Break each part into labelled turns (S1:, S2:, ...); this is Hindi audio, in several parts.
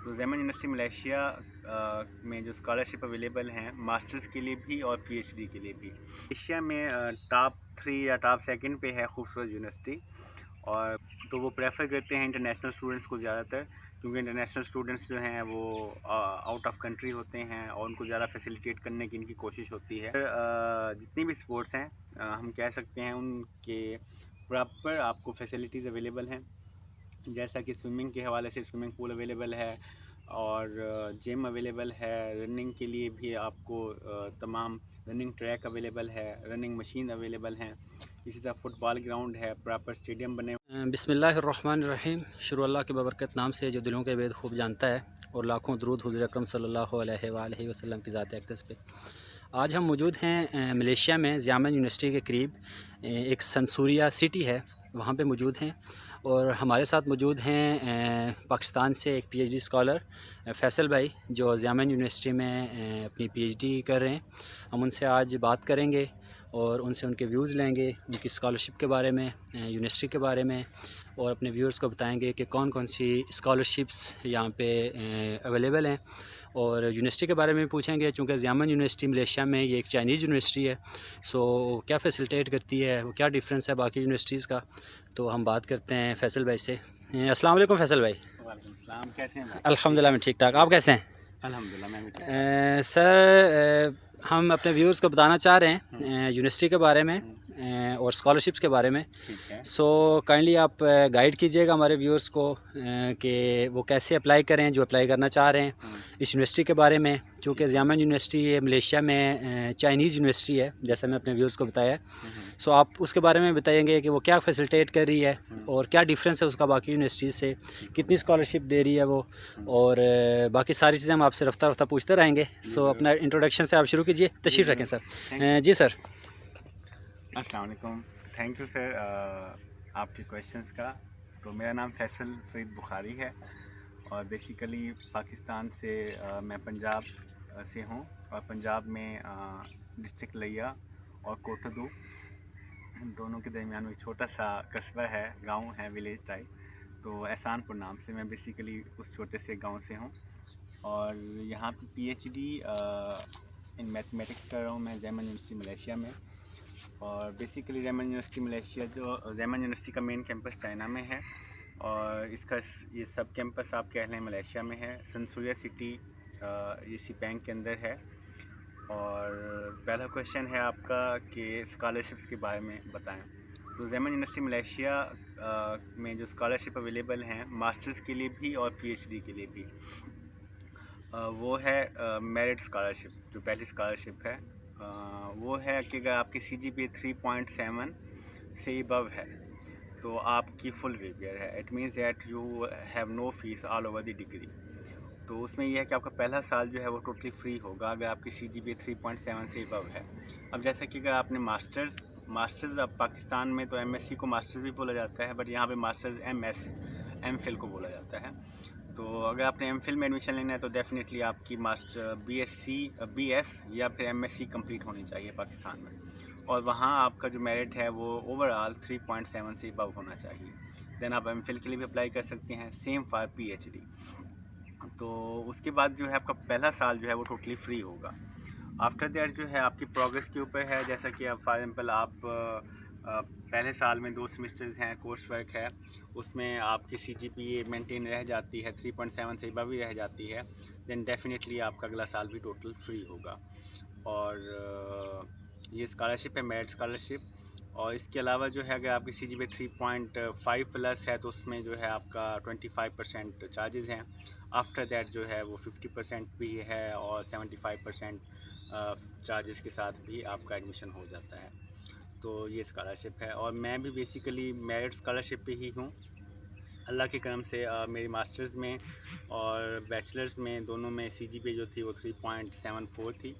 S1: तो ज़ेमन यूनिवर्सिटी मलेशिया में जो स्कॉलरशिप अवेलेबल हैं मास्टर्स के लिए भी और पीएचडी के लिए भी। एशिया में टॉप 3 या टॉप 2 पे है खूबसूरत यूनिवर्सिटी। और तो वो प्रेफर करते हैं इंटरनेशनल स्टूडेंट्स को ज़्यादातर, क्योंकि इंटरनेशनल स्टूडेंट्स जो हैं वो आउट ऑफ कंट्री होते हैं और उनको ज़्यादा फैसिलिटेट करने की इनकी कोशिश होती है। जितनी भी स्पोर्ट्स हैं हम कह सकते हैं उनके प्रॉपर आपको फैसिलिटीज़ अवेलेबल हैं। जैसा कि स्विमिंग के हवाले से स्विमिंग पूल अवेलेबल है और जिम अवेलेबल है। रनिंग के लिए भी आपको तमाम रनिंग ट्रैक अवेलेबल है, रनिंग मशीन अवेलेबल हैं। इसी तरह फुटबॉल ग्राउंड है, प्रॉपर स्टेडियम बने।
S2: बिस्मिल्लाहिर्रहमानिर्रहीम। शुरू अल्लाह के बबरकत नाम से जो दिलों के वेद खूब जानता है, और लाखों दरूद हुज़ूर अकरम सल्लल्लाहु अलैहि वसल्लम की ज़ात अक़दस पे। आज हम मौजूद हैं मलेशिया में ज़ेमन यूनिवर्सिटी के करीब एक सनसूरिया सिटी है, वहाँ पे मौजूद हैं। और हमारे साथ मौजूद हैं पाकिस्तान से एक पीएचडी स्कॉलर फैसल भाई, जो ज़ेमन यूनिवर्सिटी में अपनी पीएचडी कर रहे हैं। हम उनसे आज बात करेंगे और उनसे उनके व्यूज़ लेंगे, उनकी स्कॉलरशिप के बारे में, यूनिवर्सिटी के बारे में, और अपने व्यूअर्स को बताएंगे कि कौन कौन सी स्कॉलरशिप्स यहाँ पे अवेलेबल हैं। और यूनिवर्सिटी के बारे में पूछेंगे, चूँकि ज़ेमन यूनिवर्सिटी मलेशिया में ये एक चाइनीज़ यूनिवर्सिटी है, सो क्या फैसिलिटेट करती है, वो क्या डिफरेंस है बाकी यूनिवर्सिटीज़ का। तो हम बात करते हैं फैसल भाई से। अस्सलाम वालेकुम फैसल भाई।
S1: वालेकुम सलाम, कैसे हैं भाई?
S2: अल्हम्दुलिल्लाह मैं ठीक ठाक, आप कैसे हैं?
S1: अल्हम्दुलिल्लाह मैं भी ठीक।
S2: सर हम अपने व्यूअर्स को बताना चाह रहे हैं यूनिवर्सिटी के बारे में और स्कॉलरशिप्स के बारे में।
S1: ठीक है।
S2: सो काइंडली आप गाइड कीजिएगा हमारे व्यूअर्स को कि वो कैसे अप्लाई करें, जो अप्लाई करना चाह रहे हैं इस यूनिवर्सिटी के बारे में। चूँकि ज़ेमन यूनिवर्सिटी मलेशिया में चाइनीज़ यूनिवर्सिटी है, जैसा मैं अपने व्यूअर्स को बताया। सो आप उसके बारे में बताएंगे कि वो क्या फैसिलिटेट कर रही है और क्या डिफरेंस है उसका बाकी यूनिवर्सिटी से, कितनी स्कॉलरशिप दे रही है वो, और बाकी सारी चीज़ें हम आपसे रफ्ता रफ्ता पूछते रहेंगे। सो अपना इंट्रोडक्शन से आप शुरू कीजिए, तशरीफ़ रखें सर। जी सर।
S1: अस्सलाम वालेकुम, थैंक यू सर आपके क्वेश्चंस का। तो मेरा नाम फैसल फरीद बुखारी है और बेसिकली पाकिस्तान से मैं पंजाब से हूँ। और पंजाब में डिस्ट्रिक्ट लिया और कोटदू दोनों के दरमियान में एक छोटा सा कस्बा है, गांव है, विलेज टाइप। तो एहसानपुर नाम से मैं बेसिकली उस छोटे से गांव से हूँ और यहाँ पे पीएचडी इन मैथमेटिक्स कर रहा हूँ मैं ज़ेमन यूनिवर्सिटी मलेशिया में। और बेसिकली ज़ेमन यूनिवर्सिटी मलेशिया, जो ज़ेमन यूनिवर्सिटी का मेन कैंपस चाइना में है और इसका ये सब कैंपस आप कह लें मलेशिया में है। सनसूरिया सिटी ये सीपैंग के अंदर है। और पहला क्वेश्चन है आपका कि स्कॉलरशिप्स के बारे में बताएं। तो ज़ेमन यूनिवर्सिटी मलेशिया में जो स्कॉलरशिप अवेलेबल हैं मास्टर्स के लिए भी और पीएचडी के लिए भी, वो है मेरिट स्कॉलरशिप। जो पहली स्कॉलरशिप है वो है कि अगर आपकी CGPA 3.7 से अबव है तो आपकी फुल वेवियर है। It means that you have no fees all over the degree. तो उसमें यह है कि आपका पहला साल जो है वो टोटली फ्री होगा अगर आपकी CGPA 3.7 से अबव है। अब जैसा कि अगर आपने मास्टर्स अब पाकिस्तान में तो MSc को मास्टर्स भी बोला जाता है, बट यहाँ पे मास्टर्स MPhil को बोला जाता है। तो अगर आपने MPhil में एडमिशन लेना है तो डेफिनेटली आपकी BS या फिर MSc कंप्लीट होनी चाहिए पाकिस्तान में। और वहाँ आपका जो मेरिट है वो ओवरऑल 3.7 से अबव होना चाहिए। देन आप MPhil के लिए भी अप्लाई कर सकते हैं, सेम फॉर PhD। तो उसके बाद जो है आपका पहला साल जो है वो टोटली फ्री होगा। आफ्टर दैट जो है आपकी प्रोग्रेस के ऊपर है। जैसा कि अब फॉर एग्जांपल आप पहले साल में 2 सेमेस्टर्स हैं, कोर्स वर्क है, उसमें आपकी CGPA मेंटेन रह जाती है 3.7 से अबव ही रह जाती है, देन डेफिनेटली आपका अगला साल भी टोटल फ्री होगा। और ये स्कॉलरशिप है, मेरिट स्कॉलरशिप। और इसके अलावा जो है अगर आपकी CGPA 3.5 प्लस है तो उसमें जो है आपका 25% चार्जेज़ हैं। आफ्टर दैट जो है वो 50% भी है और 75% चार्जेस के साथ भी आपका एडमिशन हो जाता है। तो ये स्कॉलरशिप है और मैं भी बेसिकली मेरिट स्कॉलरशिप पे ही हूँ। अल्लाह के करम से मेरी मास्टर्स में और बैचलर्स में दोनों में CGPA जो थी वो 3.74 थी।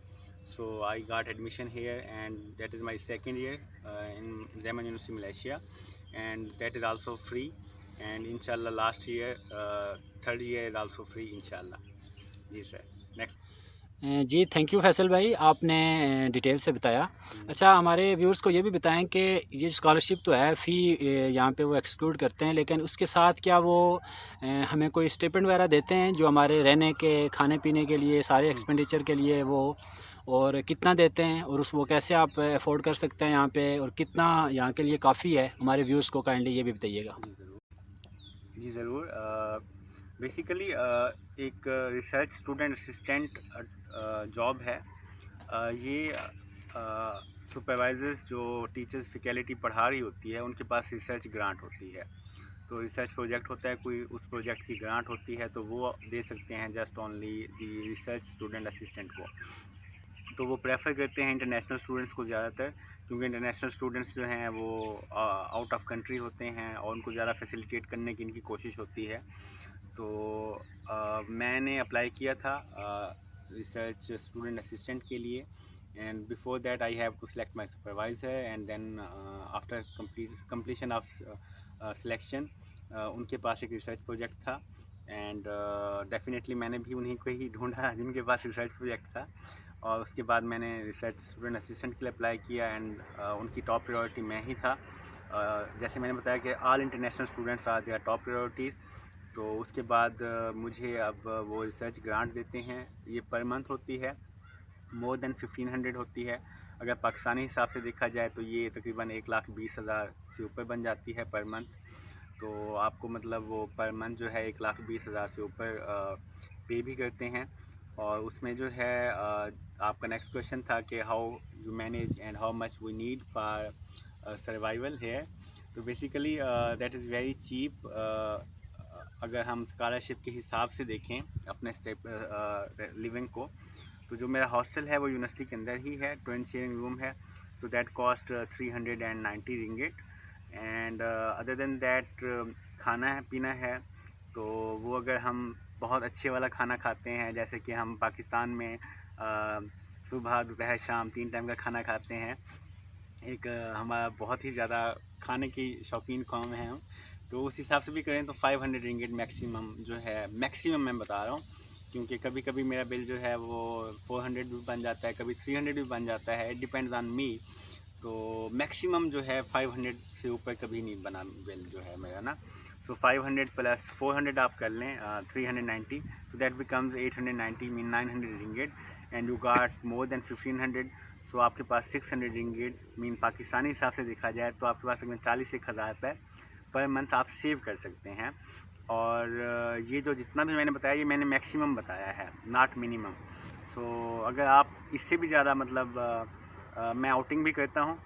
S1: So I got admission here and that is my second year in Xiamen University Malaysia and that is also free and इंशाल्लाह last year third year is also free इंशाल्लाह। जी सर, नेक्स्ट।
S2: जी थैंक यू फैसल भाई, आपने डिटेल से बताया। अच्छा, हमारे व्यूअर्स को ये भी बताएं कि ये स्कॉलरशिप तो है, फ़ी यहाँ पे वो एक्सक्लूड करते हैं, लेकिन उसके साथ क्या वो हमें कोई स्टिपेंड वगैरह देते हैं जो हमारे रहने के, खाने पीने के लिए, सारे एक्सपेंडिचर के लिए वो, और कितना देते हैं, और उस वो कैसे आप अफोर्ड कर सकते हैं यहाँ पे, और कितना यहाँ के लिए काफ़ी है? हमारे व्यूअर्स को काइंडली ये भी बताइएगा।
S1: जी ज़रूर। बेसिकली एक रिसर्च स्टूडेंट असिस्टेंट जॉब है। ये सुपरवाइजर्स जो टीचर्स फैकल्टी पढ़ा रही होती है उनके पास रिसर्च ग्रांट होती है। तो रिसर्च प्रोजेक्ट होता है कोई, उस प्रोजेक्ट की ग्रांट होती है तो वो दे सकते हैं just only the research student assistant को। तो वो प्रेफर करते हैं इंटरनेशनल स्टूडेंट्स को ज़्यादातर, क्योंकि इंटरनेशनल स्टूडेंट्स जो हैं वो आउट ऑफ कंट्री होते हैं और उनको ज़्यादा फैसिलिटेट करने की इनकी कोशिश होती है। तो मैंने अप्लाई किया था रिसर्च स्टूडेंट असिस्टेंट के लिए, and before that I have to select my supervisor, and then after completion of selection उनके पास एक रिसर्च प्रोजेक्ट था, एंड डेफिनेटली मैंने भी उन्हीं को ही ढूंढा जिनके पास रिसर्च प्रोजेक्ट था। और उसके बाद मैंने रिसर्च स्टूडेंट असिस्टेंट के लिए अप्लाई किया, एंड उनकी टॉप प्रायोरिटी मैं ही था। जैसे मैंने बताया कि all international students are their top priorities. तो उसके बाद मुझे अब वो रिसर्च ग्रांट देते हैं। ये पर मंथ होती है, मोर देन 1500 होती है। अगर पाकिस्तानी हिसाब से देखा जाए तो ये तकरीबन 1,20,000 से ऊपर बन जाती है पर मंथ। तो आपको मतलब वो पर मंथ जो है 1,20,000 से ऊपर पे भी करते हैं। और उसमें जो है आपका नेक्स्ट क्वेश्चन था कि how you manage and how much we need for survival है। तो basically that is very cheap. अगर हम स्कॉलरशिप के हिसाब से देखें अपने लिविंग को, तो जो मेरा हॉस्टल है वो यूनिवर्सिटी के अंदर ही है, ट्विन शेयरिंग रूम है। So that cost 390 ringgit, and other than that खाना है पीना है। तो वो अगर हम बहुत अच्छे वाला खाना खाते हैं, जैसे कि हम पाकिस्तान में सुबह दोपहर शाम 3 टाइम का खाना खाते हैं, एक हमारा बहुत ही ज़्यादा खाने की शौकीन कौम है हम, तो उस हिसाब से भी करें तो 500 रिंगिट मैक्सिमम जो है, मैक्सिमम मैं बता रहा हूँ, क्योंकि कभी कभी मेरा बिल जो है वो 400 भी बन जाता है, कभी 300 भी बन जाता है, इट डिपेंड्स ऑन मी। तो मैक्सिमम जो है 500 से ऊपर कभी नहीं बना बिल जो है मेरा ना। सो 500 प्लस 400 आप कर लें, 390, so that becomes 890, mean 900 ringgit, and you गाट more than 1500। सो आपके पास 600 रिंगिट, मीन पाकिस्तानी हिसाब से देखा जाए तो आपके पास तकरीबन 40-1,000 रुपये पर मंथ आप सेव कर सकते हैं। और ये जो जितना भी मैंने बताया ये मैंने मैक्सिमम बताया है, नॉट मिनिमम। सो अगर आप इससे भी ज़्यादा मतलब मैं आउटिंग भी करता हूँ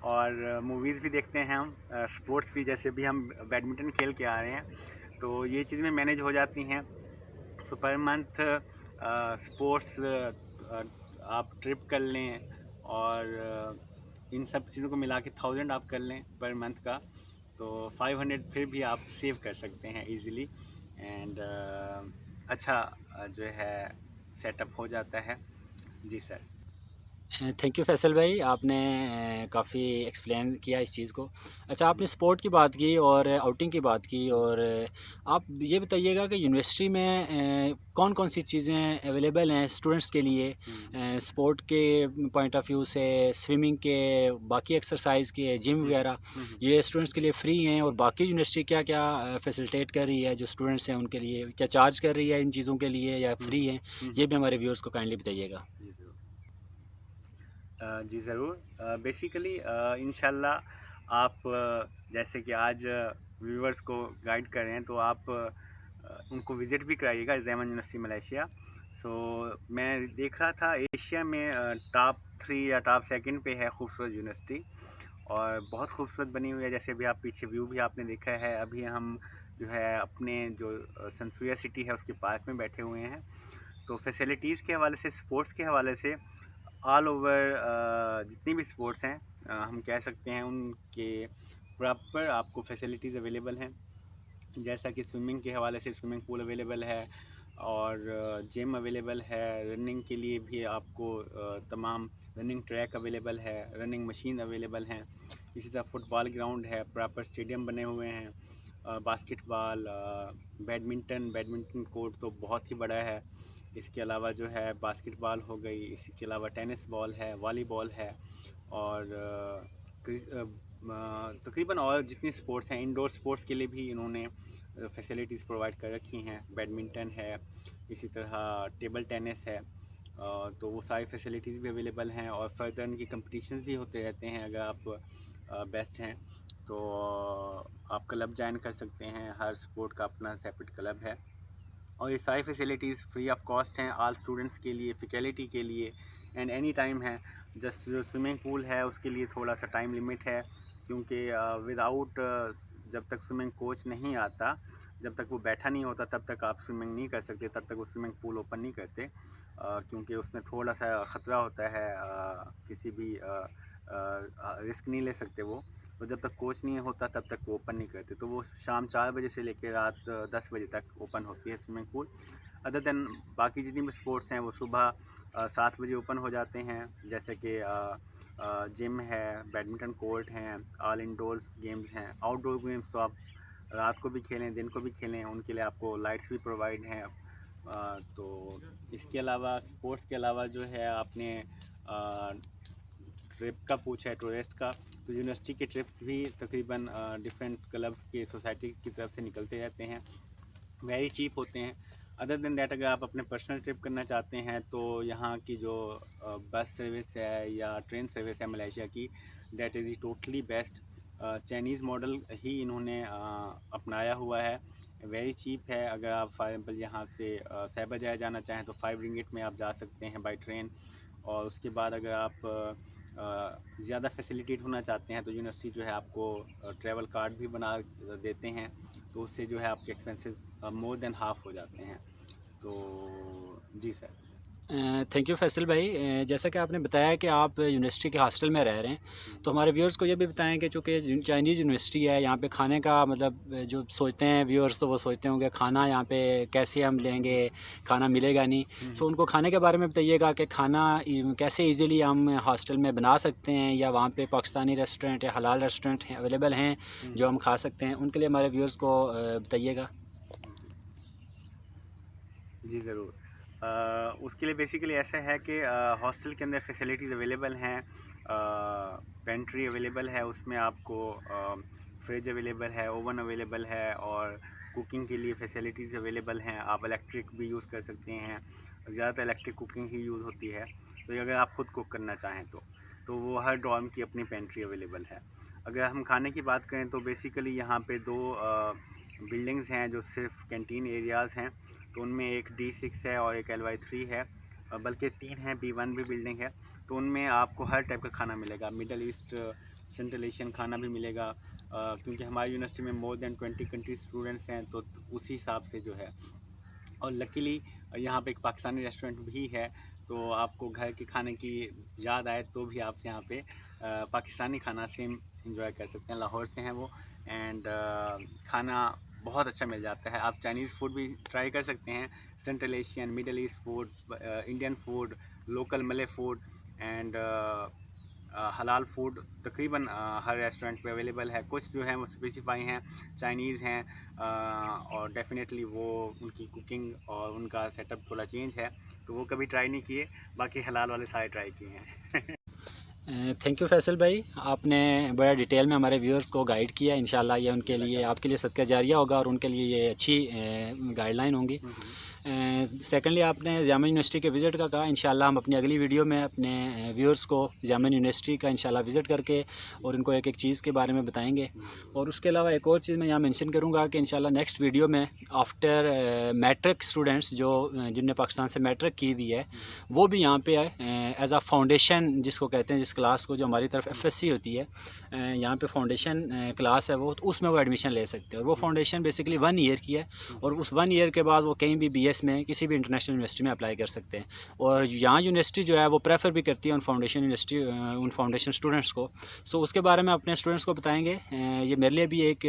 S1: और मूवीज़ भी देखते हैं हम, स्पोर्ट्स भी, जैसे भी हम बैडमिंटन खेल के आ रहे हैं, तो ये चीज़ें मैनेज हो जाती हैं। सो पर मंथ स्पोर्ट्स आप ट्रिप कर लें और इन सब चीज़ों को मिला के 1000 आप कर लें पर मंथ का, तो 500 फिर भी आप सेव कर सकते हैं इजीली, एंड अच्छा जो है सेटअप हो जाता है। जी सर।
S2: थैंक यू फैसल भाई, आपने काफ़ी एक्सप्लेन किया इस चीज़ को। अच्छा, आपने स्पोर्ट की बात की और आउटिंग की बात की, और आप ये बताइएगा कि यूनिवर्सिटी में कौन कौन सी चीज़ें अवेलेबल हैं स्टूडेंट्स के लिए, स्पोर्ट के पॉइंट ऑफ व्यू से, स्विमिंग के, बाकी एक्सरसाइज के, जिम वगैरह, ये स्टूडेंट्स के लिए फ्री हैं, और बाकी यूनिवर्सिटी क्या क्या फैसिलिटेट कर रही है जो स्टूडेंट्स हैं उनके लिए, क्या चार्ज कर रही है इन चीज़ों के लिए या फ्री हैं? ये भी हमारे व्यूअर्स को काइंडली बताइएगा।
S1: जी ज़रूर। बेसिकली इंशाल्लाह आप जैसे कि आज व्यूवर्स को गाइड कर रहे हैं, तो आप उनको विज़िट भी कराइएगा ज़ैमन यूनिवर्सिटी मलेशिया। सो मैं देख रहा था एशिया में टॉप 3 या टॉप 2 पे है खूबसूरत यूनिवर्सिटी, और बहुत खूबसूरत बनी हुई है। जैसे भी आप पीछे व्यू भी आपने देखा है, अभी हम जो है अपने जो सनसुया सिटी है उसके पार्क में बैठे हुए हैं। तो फैसिलिटीज़ के हवाले से, स्पोर्ट्स के हवाले से, ऑल ओवर जितनी भी स्पोर्ट्स हैं हम कह सकते हैं उनके प्रॉपर आपको फैसिलिटीज़ अवेलेबल हैं। जैसा कि स्विमिंग के हवाले से स्विमिंग पूल अवेलेबल है, और जिम अवेलेबल है। रनिंग के लिए भी आपको तमाम रनिंग ट्रैक अवेलेबल है, रनिंग मशीन अवेलेबल हैं। इसी तरह फुटबॉल ग्राउंड है, प्रॉपर स्टेडियम बने हुए हैं। बास्केटबॉल, बैडमिंटन कोर्ट तो बहुत ही बड़ा है। इसके अलावा जो है बास्केटबॉल हो गई, इसके अलावा टेनिस बॉल है, वॉलीबॉल है, और तकरीबन और जितनी स्पोर्ट्स हैं, इंडोर स्पोर्ट्स के लिए भी इन्होंने फैसिलिटीज़ प्रोवाइड कर रखी हैं। बैडमिंटन है, इसी तरह टेबल टेनिस है, तो वो सारी फैसिलिटीज़ भी अवेलेबल हैं। और फर्दर इनकी कंपटीशंस भी होते रहते हैं। अगर आप बेस्ट हैं तो आप क्लब ज्वाइन कर सकते हैं। हर स्पोर्ट का अपना सेपरेट क्लब है, और ये सारी फैसिलिटीज़ फ्री ऑफ कॉस्ट हैं ऑल स्टूडेंट्स के लिए, फैकल्टी के लिए, एंड एनी टाइम है। जस्ट जो स्विमिंग पूल है उसके लिए थोड़ा सा टाइम लिमिट है, क्योंकि विदाउट जब तक स्विमिंग कोच नहीं आता, जब तक वो बैठा नहीं होता, तब तक आप स्विमिंग नहीं कर सकते, तब तक वो स्विमिंग पूल ओपन नहीं करते, क्योंकि उसमें थोड़ा सा ख़तरा होता है, किसी भी रिस्क नहीं ले सकते वो। तो जब तक कोच नहीं होता तब तक वो ओपन नहीं करते। तो वो शाम 4 बजे से लेकर रात 10 बजे तक ओपन होती है स्विमिंग पूल। अदर देन बाकी जितनी भी स्पोर्ट्स हैं वो सुबह 7 बजे ओपन हो जाते हैं, जैसे कि जिम है, बैडमिंटन कोर्ट हैं, ऑल इंडोर गेम्स हैं। आउटडोर गेम्स तो आप रात को भी खेलें, दिन को भी खेलें, उनके लिए आपको लाइट्स भी प्रोवाइड हैं। तो इसके अलावा स्पोर्ट्स के अलावा जो है आपने ट्रिप का पूछा है, टूरिस्ट का, तो यूनिवर्सिटी के ट्रिप्स भी तकरीबन डिफरेंट क्लब के सोसाइटी की तरफ से निकलते रहते हैं, वेरी चीप होते हैं। अदर देन दैट अगर आप अपने पर्सनल ट्रिप करना चाहते हैं तो यहाँ की जो बस सर्विस है या ट्रेन सर्विस है मलेशिया की, that is totally best. Chinese model ही इन्होंने अपनाया हुआ है, वेरी चीप है। अगर आप फॉर एग्जाम्पल यहाँ से साइबर जाना चाहें तो 5 रिंगिट में आप जा सकते हैं बाई ट्रेन। और उसके बाद अगर आप ज़्यादा फैसिलिटेट होना चाहते हैं तो यूनिवर्सिटी जो है आपको ट्रैवल कार्ड भी बना देते हैं, तो उससे जो है आपके एक्सपेंसेस मोर देन हाफ़ हो जाते हैं। तो जी सर।
S2: थैंक यू फैसल भाई। जैसा कि आपने बताया कि आप यूनिवर्सिटी के हॉस्टल में रह रहे हैं, तो हमारे व्यूअर्स को ये भी बताएं कि चूँकि चाइनीज़ यूनिवर्सिटी है, यहाँ पे खाने का मतलब जो सोचते हैं व्यूअर्स, तो वो सोचते होंगे खाना यहाँ पे कैसे हम लेंगे, खाना मिलेगा नहीं। सो उनको खाने के बारे में बताइएगा कि खाना कैसे ईज़िली हम हॉस्टल में बना सकते हैं, या वहाँ पे पाकिस्तानी रेस्टोरेंट या हलाल रेस्टोरेंट हैं अवेलेबल हैं जो हम खा सकते हैं, उनके लिए हमारे व्यूअर्स को बताइएगा।
S1: जी ज़रूर। उसके लिए बेसिकली ऐसा है कि हॉस्टल के अंदर फैसिलिटीज़ अवेलेबल हैं। पेंट्री अवेलेबल है, उसमें आपको फ्रिज अवेलेबल है, ओवन अवेलेबल है, और कुकिंग के लिए फैसिलिटीज़ अवेलेबल हैं। आप इलेक्ट्रिक भी यूज़ कर सकते हैं, ज़्यादातर इलेक्ट्रिक कुकिंग ही यूज़ होती है। तो अगर आप ख़ुद कुक करना चाहें तो वो हर डॉर्म की अपनी पेंट्री अवेलेबल है। अगर हम खाने की बात करें तो बेसिकली यहाँ पे 2 बिल्डिंग्स हैं जो सिर्फ कैंटीन एरियाज़ हैं। तो उनमें एक D6 है और एक LY3 है, बल्कि 3 हैं, B1 भी बिल्डिंग है। तो उनमें आपको हर टाइप का खाना मिलेगा, मिडल ईस्ट, सेंट्रल एशियन खाना भी मिलेगा, क्योंकि हमारी यूनिवर्सिटी में मोर देन 20 कंट्री स्टूडेंट्स हैं, तो उसी हिसाब से जो है। और लकीली यहाँ पे एक पाकिस्तानी रेस्टोरेंट भी है, तो आपको घर के खाने की याद आए तो भी आप यहाँ पे पाकिस्तानी खाना सेम इंजॉय कर सकते हैं। लाहौर से हैं वो, एंड खाना बहुत अच्छा मिल जाता है। आप चाइनीज़ फूड भी ट्राई कर सकते हैं, central Asian, middle east food, Indian food, local मले फूड, एंड हलाल फूड तकरीबन हर रेस्टोरेंट पे अवेलेबल है। कुछ जो है वो स्पेसिफाई हैं, चाइनीज़ हैं, और डेफिनेटली वो उनकी कुकिंग और उनका सेटअप थोड़ा चेंज है, तो वो कभी ट्राई नहीं किए, बाकी हलाल वाले सारे ट्राई किए हैं।
S2: थैंक यू फैसल भाई, आपने बड़ा डिटेल में हमारे व्यूअर्स को गाइड किया। इंशाल्लाह ये उनके लिए, आपके लिए सदका जारिया होगा और उनके लिए ये अच्छी गाइडलाइन होंगी। सेकेंडली आपने जामा यूनिवर्सिटी के विज़िट का कहा, इंशाल्लाह हम अपनी अगली वीडियो में अपने व्यूअर्स को जामा यूनिवर्सिटी का इंशाल्लाह विज़िट करके और इनको एक एक चीज़ के बारे में बताएंगे। और उसके अलावा एक और चीज़ मैं यहाँ मेंशन करूँगा कि इंशाल्लाह नेक्स्ट वीडियो में आफ्टर मैट्रिक स्टूडेंट्स जिनने पाकिस्तान से मैट्रिक की हुई है, वो भी यहाँ पे एज आ फाउंडेशन जिसको कहते हैं, जिस क्लास को जो हमारी तरफ FSC होती है, यहाँ पे फाउंडेशन क्लास है वो, तो उसमें वो एडमिशन ले सकते हैं। और वो फाउंडेशन बेसिकली 1 ईयर की है, और उस 1 ईयर के बाद वो कहीं भी BS में किसी भी इंटरनेशनल यूनिवर्सिटी में अप्लाई कर सकते हैं। और यहाँ यूनिवर्सिटी जो है वो प्रेफर भी करती है उन फाउंडेशन यूनिवर्सिटी, उन फाउंडेशन स्टूडेंट्स को। सो उसके बारे में अपने स्टूडेंट्स को बताएंगे। ये मेरे लिए भी एक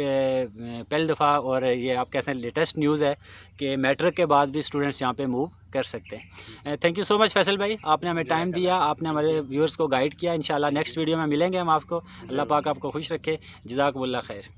S2: पहली दफ़ा, और ये आप कैसे लेटेस्ट न्यूज़ है कि मैट्रिक के बाद भी स्टूडेंट्स यहाँ पे मूव कर सकते हैं। Thank you so much Faisal भाई, आपने हमें टाइम दिया, आपने हमारे व्यूअर्स को गाइड किया। इंशाल्लाह नेक्स्ट वीडियो में मिलेंगे हम आपको। अल्लाह पाक आपको खुश रखे। जज़ाकमुल्लाह खैर।